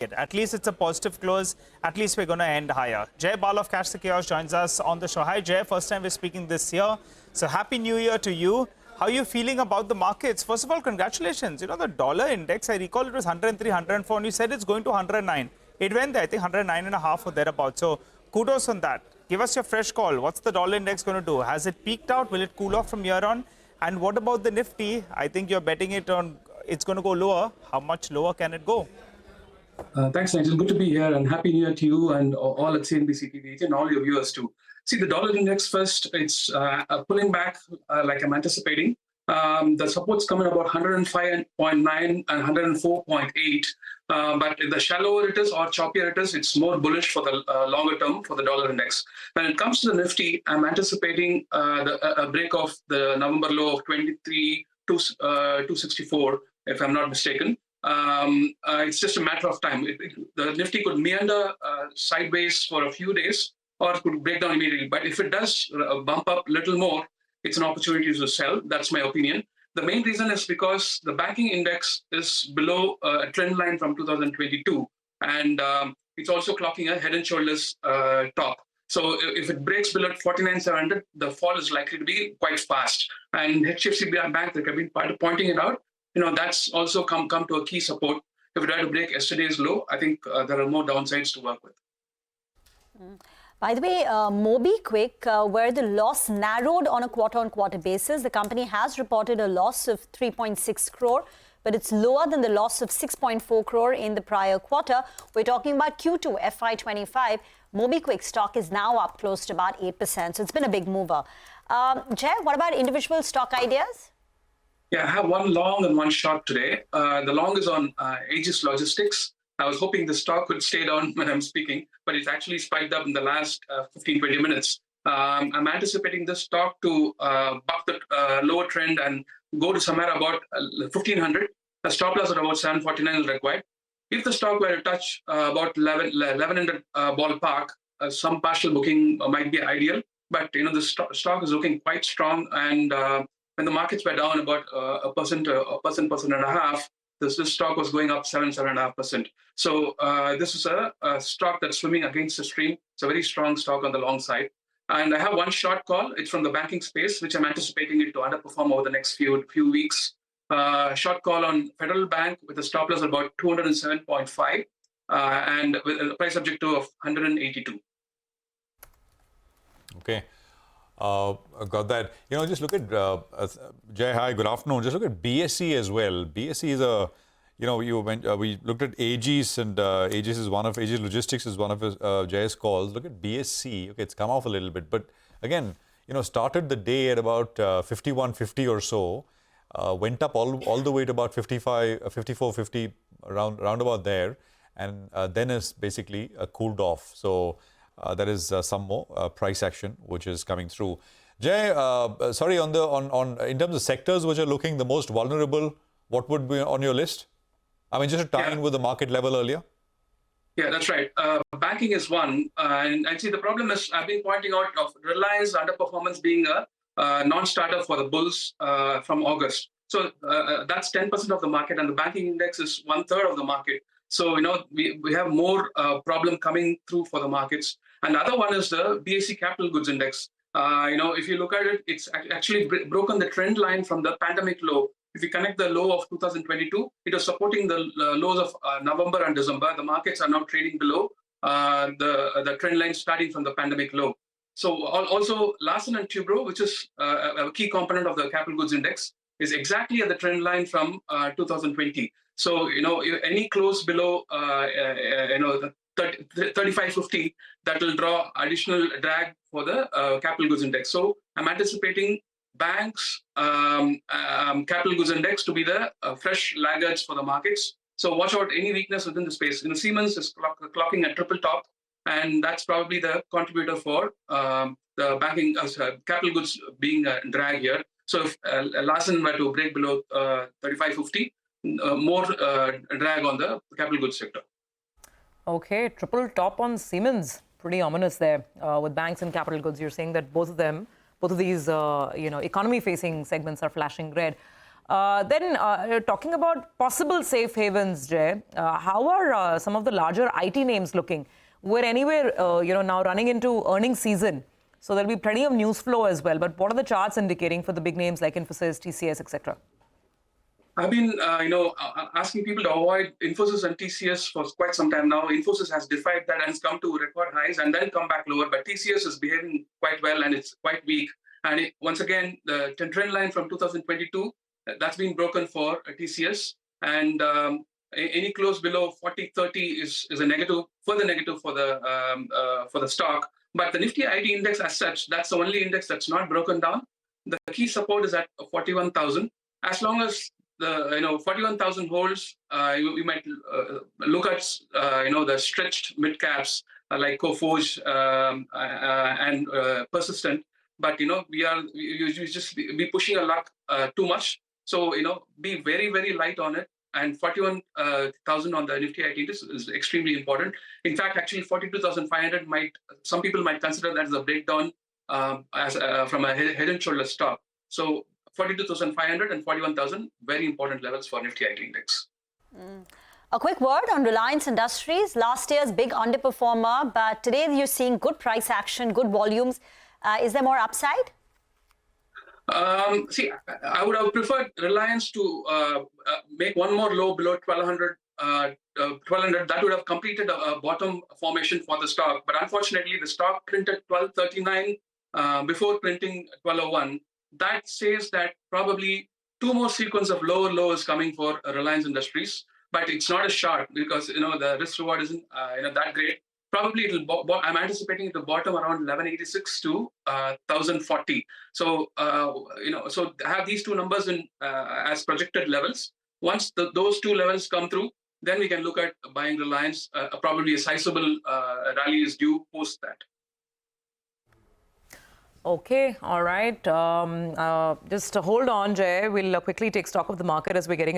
At least it's a positive close. At least we're going to end higher. Jai Bala of Cash the Chaos joins us on the show. Hi, Jai. First time we're speaking this year. So happy New Year to you. How are you feeling about the markets? First of all, congratulations. You know, the dollar index, I recall it was 103, 104, and you said it's going to 109. It went there, I think 109.5 or thereabouts. So kudos on that. Give us your fresh call. What's the dollar index going to do? Has it peaked out? Will it cool off from here on? And what about the Nifty? I think you're betting it on it's going to go lower. How much lower can it go? Thanks, Nigel. Good to be here, and Happy New Year to you and all at CNBC-TV18 and all your viewers too. See, the dollar index first, it's pulling back like I'm anticipating. The support's coming about 105.9 and 104.8. But the shallower it is or choppier it is, it's more bullish for the longer term for the dollar index. When it comes to the Nifty, I'm anticipating a break of the November low of 23,264, if I'm not mistaken. It's just a matter of time. The Nifty could meander sideways for a few days or it could break down immediately. But if it does bump up a little more, it's an opportunity to sell. That's my opinion. The main reason is because the banking index is below a trend line from 2022. And it's also clocking a head and shoulders top. So if it breaks below 49,700, the fall is likely to be quite fast. And HDFC Bank, that have been pointing it out, you know, that's also come to a key support. If we try to break yesterday's low, I think there are more downsides to work with. By the way, MobiKwik, where the loss narrowed on a quarter-on-quarter basis, the company has reported a loss of 3.6 crore, but it's lower than the loss of 6.4 crore in the prior quarter. We're talking about Q2 FY25. MobiKwik stock is now up close to about 8%, so it's been a big mover. Jai, what about individual stock ideas? Yeah, I have one long and one short today. The long is on Aegis Logistics. I was hoping the stock would stay down when I'm speaking, but it's actually spiked up in the last 15-20 minutes. I'm anticipating this stock to buck the lower trend and go to somewhere about 1,500. A stop loss at about 749 is required. If the stock were to touch about 1,100 ballpark, some partial booking might be ideal. But you know, the stock is looking quite strong, and when the markets were down about a percent and a half, this stock was going up 7.5%. So this is a stock that's swimming against the stream. It's a very strong stock on the long side. And I have one short call. It's from the banking space, which I'm anticipating it to underperform over the next few weeks. Short call on Federal Bank with a stop loss of about 207.5 and with a price objective of 182. Okay. Got that. You know, just look at Jai. Hi, good afternoon. Just look at BSE as well. BSE is a, you know, we looked at Aegis, and Aegis Logistics is one of his, Jai's calls. Look at BSE. Okay, it's come off a little bit, but again, you know, started the day at about 51.50 or so, went up all the way to about 54.50, around about there, and then is basically cooled off. So. There is some more price action which is coming through. Jai, sorry, in terms of sectors which are looking the most vulnerable, what would be on your list? I mean, just to tie in with the market level earlier. Yeah, that's right. Banking is one, and see the problem is I've been pointing out of Reliance underperformance being a non-starter for the bulls from August. So that's 10% of the market, and the banking index is 1/3 of the market. So, you know, we have more problem coming through for the markets. And the other one is the BSE Capital Goods Index. You know, if you look at it, it's actually broken the trend line from the pandemic low. If you connect the low of 2022, it was supporting the lows of November and December. The markets are now trading below the trend line starting from the pandemic low. So also Larsen and Toubro, which is a key component of the Capital Goods Index, is exactly at the trend line from 2020. So, you know, any close below, you know, the 35.50, that will draw additional drag for the Capital Goods Index. So I'm anticipating banks, Capital Goods Index to be the fresh laggards for the markets. So watch out any weakness within the space. You know, Siemens is clocking a triple top, and that's probably the contributor for the banking capital goods being a drag here. So if Larsen were to break below 35.50, more drag on the capital goods sector. Okay, triple top on Siemens. Pretty ominous there with banks and capital goods. You're saying that both of these, you know, economy-facing segments are flashing red. Then talking about possible safe havens, Jay, how are some of the larger IT names looking? We're anywhere, now running into earnings season. So there'll be plenty of news flow as well. But what are the charts indicating for the big names like Infosys, TCS, etc.? I've been, asking people to avoid Infosys and TCS for quite some time now. Infosys has defied that and has come to record highs and then come back lower. But TCS is behaving quite well and it's quite weak. And once again, the trend line from 2022, that's been broken for TCS. And any close below 40.30 is a negative, further negative for the stock. But the Nifty IT index as such, that's the only index that's not broken down. The key support is at 41,000. As long as the 41,000 holds, you might look at the stretched mid caps like Coforge and Persistent. But you just be pushing a luck too much. So be very, very light on it. And 41,000 on the Nifty IT index is extremely important. In fact, actually 42,500 some people might consider that as a breakdown as from a head and shoulder stop. So 42,500 and 41,000, very important levels for Nifty IT index. A quick word on Reliance Industries, last year's big underperformer, but today you're seeing good price action, good volumes. Is there more upside? See, I would have preferred Reliance to make one more low below 1,200. 1,200, that would have completed a bottom formation for the stock. But unfortunately, the stock printed 1,239 before printing 1,201. That says that probably two more sequence of lower lows coming for Reliance Industries. But it's not a short because the risk reward isn't that great. Probably I'm anticipating it to bottom around 1186 to 1040. So so have these two numbers in as projected levels. Once those two levels come through, then we can look at buying Reliance. Probably a sizable rally is due post that. Okay, all right. Just hold on, Jay. We'll quickly take stock of the market as we're getting